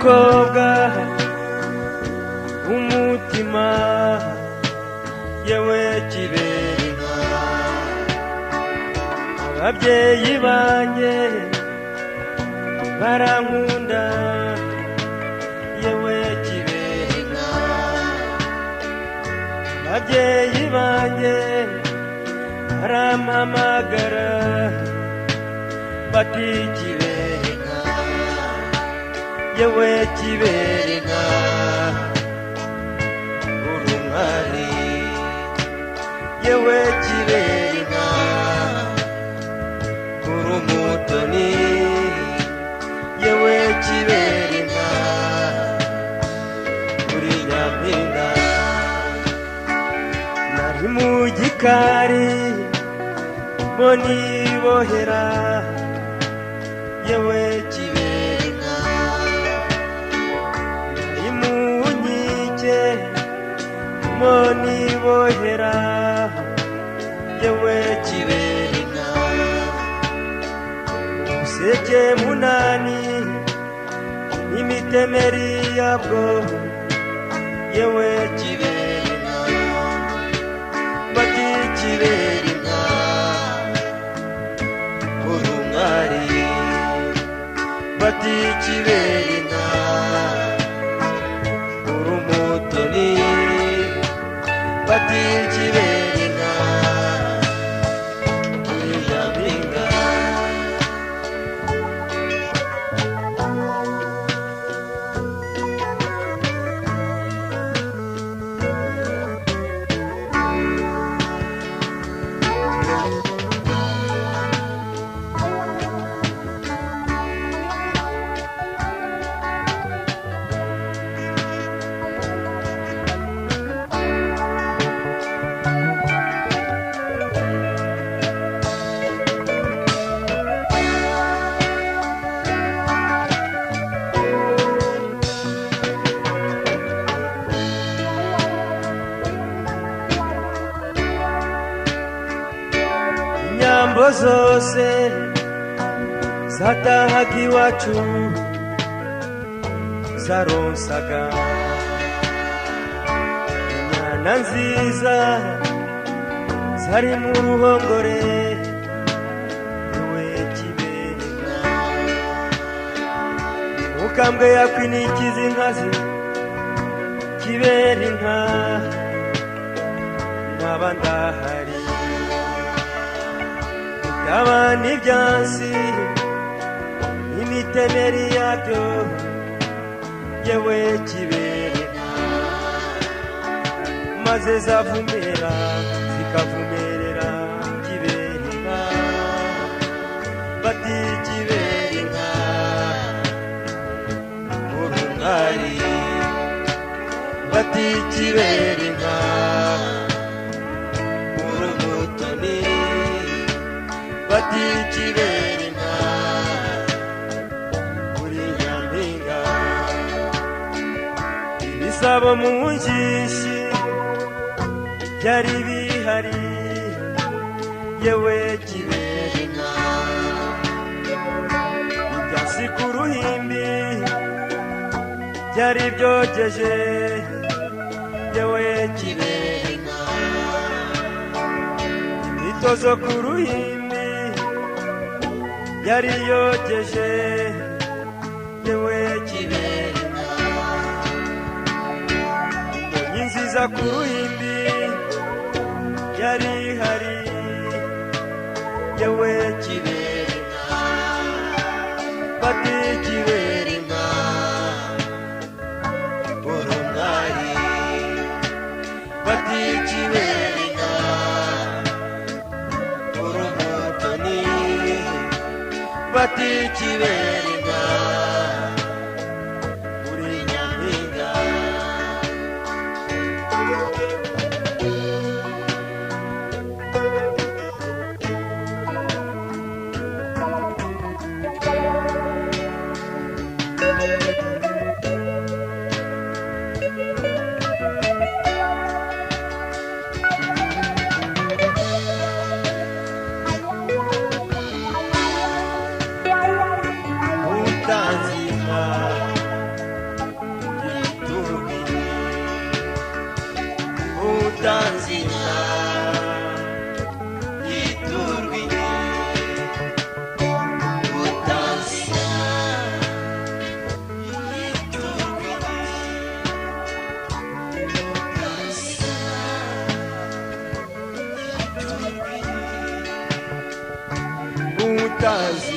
mukobwa umutima yewe Kiberinka ababyeyi banjye barankunda yewe Kiberinka ababyeyi banjye barampamagara bati Kiberinka yewe Kiberinka urumwari yewe Kiberinka urumutoni yewe Kiberinka uri Nyampinga nari mu gikari mboni bohera yewe Kiberinka nari mu nkike mboni bohera yewe Kiberinka useke munani n'imitemeri yabwo yewe Kiberinka bati Kiberinka urumwari bati Kiberinka urumutoni bati Kiberinka uri Nyampinga Nyambo zose zatahaga iwacu zaronsaga inyana nziza zari mu ruhongore yewe Kiberinka ukambwe yakwinikiza inkazi Kiberinka nkaba ndahari abana ibyansi n'imitemeri yabyo yewe Kiberinka maze zavumera zikavumerera Kiberinka bati Kiberinka urumwari bati Kiberinka urumutoni bati Kiberinka uri Nyampinga ibisabo mu njishi byari bihari yewe Kiberinka ibyasi ku ruhimbi byari byogeje yewe Kiberinka imitozo ku ruhimbi yari yogeje yewe Kiberinka inyoni nziza ku ruhimbi yari ihari yewe Kiberinka bati Kiberinka urumwari bati Kiberinka urumutoni bati Kiberinka uri Nyampinga utazi